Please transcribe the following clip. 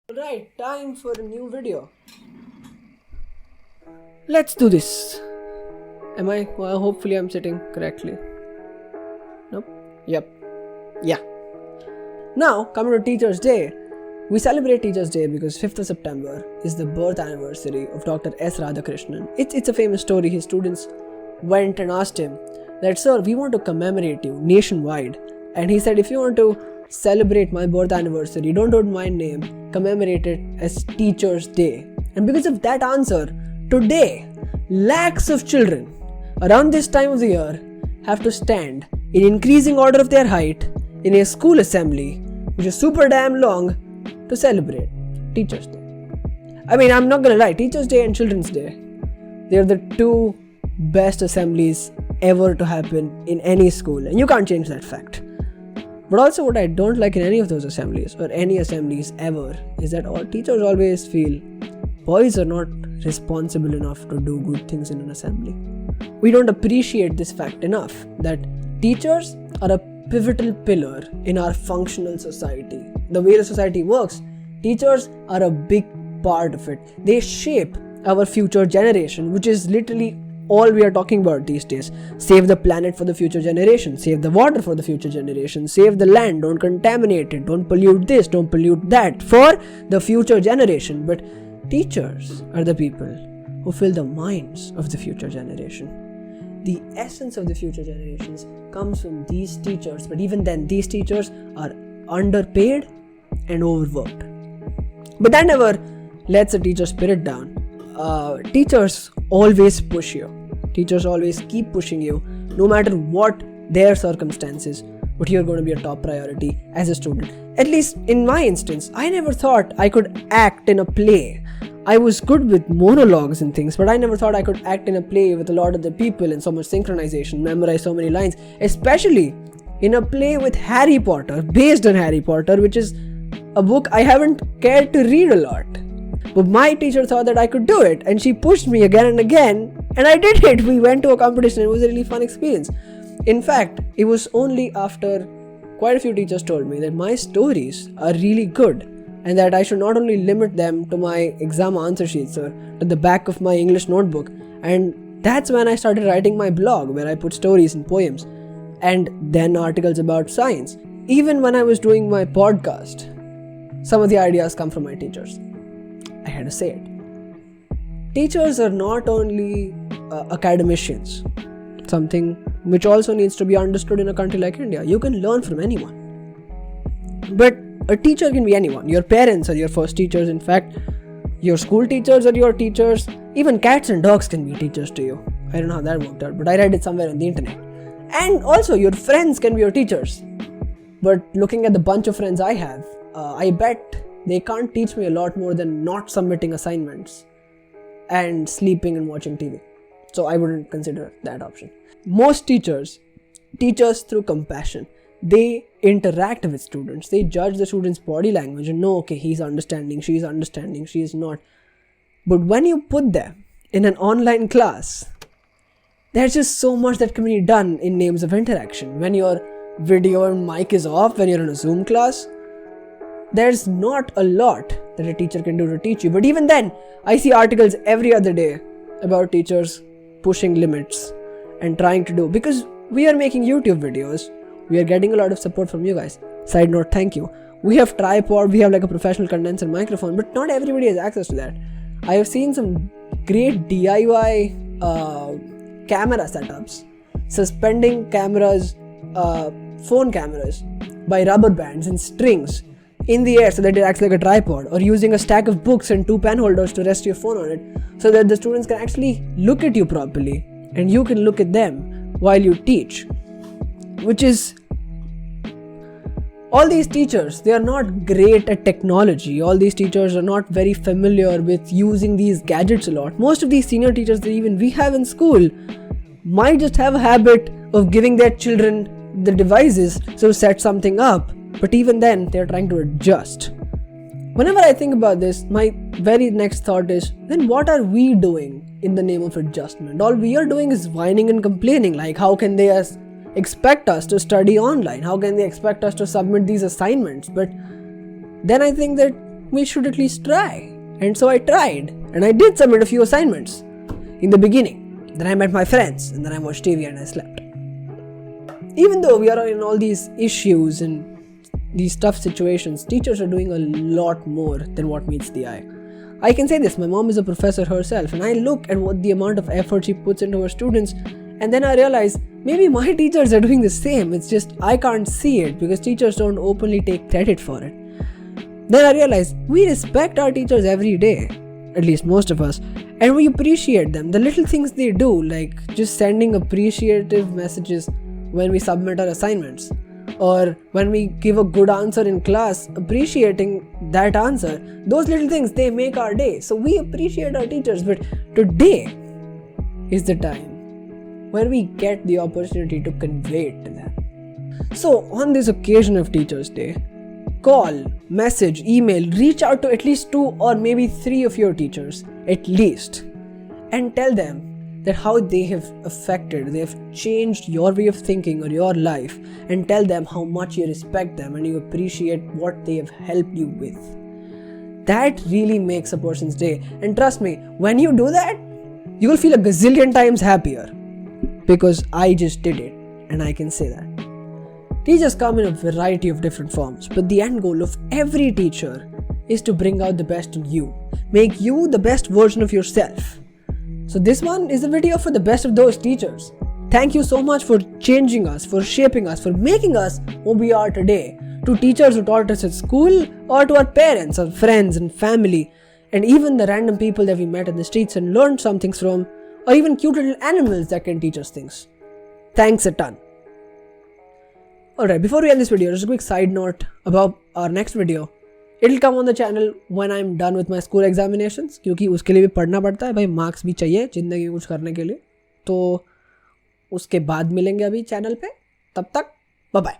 Alright, time for a new video. Let's do this. Hopefully I'm sitting correctly. Nope. Yep. Yeah. Now, coming to Teachers' Day. We celebrate Teachers' Day because 5th of September is the birth anniversary of Dr. S. Radhakrishnan. It's a famous story. His students went and asked him that, "Sir, we want to commemorate you nationwide." And he said, "If you want to celebrate my birth anniversary, don't put my name, commemorate it as Teachers' Day." And because of that answer, today, lakhs of children around this time of the year have to stand in increasing order of their height in a school assembly, which is super damn long, to celebrate Teachers' Day. I'm not gonna lie, Teachers' Day and Children's Day, they're the two best assemblies ever to happen in any school, and you can't change that fact. But also, what I don't like in any of those assemblies, or any assemblies ever, is that all teachers always feel boys are not responsible enough to do good things in an assembly. We don't appreciate this fact enough, that teachers are a pivotal pillar in our functional society. The way the society works, teachers are a big part of it. They shape our future generation, which is literally all we are talking about these days. Save the planet for the future generation, save the water for the future generation, save the land, don't contaminate it, don't pollute this, don't pollute that, for the future generation. But teachers are the people who fill the minds of the future generation. The essence of the future generations comes from these teachers, but even then, these teachers are underpaid and overworked. But that never lets a teacher's spirit down. Teachers always push you. Teachers always keep pushing you, no matter what their circumstances, but you're going to be a top priority as a student. At least in my instance, I never thought I could act in a play. I was good with monologues and things, but I never thought I could act in a play with a lot of the people and so much synchronization, memorize so many lines, especially in a play with Harry Potter, based on Harry Potter, which is a book I haven't cared to read a lot. But my teacher thought that I could do it, and she pushed me again and again, and I did it. We went to a competition. It was a really fun experience. In fact, it was only after quite a few teachers told me that my stories are really good, and that I should not only limit them to my exam answer sheets or to the back of my English notebook. And that's when I started writing my blog, where I put stories and poems, and then articles about science. Even when I was doing my podcast, some of the ideas come from my teachers. I had to say it. Teachers are not only academicians, something which also needs to be understood in a country like India. You can learn from anyone. But a teacher can be anyone. Your parents are your first teachers. In fact, your school teachers are your teachers. Even cats and dogs can be teachers to you. I don't know how that worked out, but I read it somewhere on the internet. And also, your friends can be your teachers. But looking at the bunch of friends I have, I bet they can't teach me a lot more than not submitting assignments and sleeping and watching TV. So I wouldn't consider that option. Most teachers teach us through compassion. They interact with students. They judge the student's body language and know, okay, he's understanding, she's understanding, she is not. But when you put them in an online class, there's just so much that can be done in names of interaction. When your video and mic is off, when you're in a Zoom class, there's not a lot that a teacher can do to teach you. But even then, I see articles every other day about teachers pushing limits and trying to do, because we are making YouTube videos, we are getting a lot of support from you guys. Side note, thank you. We have tripod, we have like a professional condenser microphone, but not everybody has access to that. I have seen some great DIY camera setups, suspending cameras, phone cameras by rubber bands and strings in the air so that it acts like a tripod, or using a stack of books and 2 pen holders to rest your phone on it so that the students can actually look at you properly and you can look at them while you teach. Which is, all these teachers, they are not great at technology. All these teachers are not very familiar with using these gadgets a lot. Most of these senior teachers that even we have in school might just have a habit of giving their children the devices to set something up. But even then, they're trying to adjust. Whenever I think about this, my very next thought is, then what are we doing in the name of adjustment? All we are doing is whining and complaining, like how can they expect us to study online? How can they expect us to submit these assignments? But then I think that we should at least try. And so I tried, and I did submit a few assignments in the beginning. Then I met my friends, and then I watched TV and I slept. Even though we are in all these issues and these tough situations, teachers are doing a lot more than what meets the eye. I can say this, my mom is a professor herself, and I look at what the amount of effort she puts into her students, and then I realize maybe my teachers are doing the same. It's just I can't see it because teachers don't openly take credit for it. Then I realize we respect our teachers every day, at least most of us, and we appreciate them. The little things they do, like just sending appreciative messages when we submit our assignments, or when we give a good answer in class, appreciating that answer. Those little things, they make our day. So we appreciate our teachers, but today is the time where we get the opportunity to convey it to them. So on this occasion of Teachers' Day, call, message, email, reach out to at least 2 or maybe 3 of your teachers, at least, and tell them that how they have changed your way of thinking or your life, and tell them how much you respect them and you appreciate what they have helped you with. That really makes a person's day. And trust me, when you do that, you will feel a gazillion times happier, because I just did it and I can say that. Teachers come in a variety of different forms, but the end goal of every teacher is to bring out the best in you, make you the best version of yourself. So this one is a video for the best of those teachers. Thank you so much for changing us, for shaping us, for making us who we are today. To teachers who taught us at school, or to our parents, our friends and family, and even the random people that we met in the streets and learned some things from, or even cute little animals that can teach us things. Thanks a ton. Alright, before we end this video, just a quick side note about our next video. It'll come on the channel when I'm done with my school examinations, क्योंकि उसके लिए भी पढ़ना पड़ता है भाई, marks भी चाहिए ज़िंदगी में कुछ करने के लिए. तो उसके बाद मिलेंगे अभी चैनल पे. तब तक बाय बाय.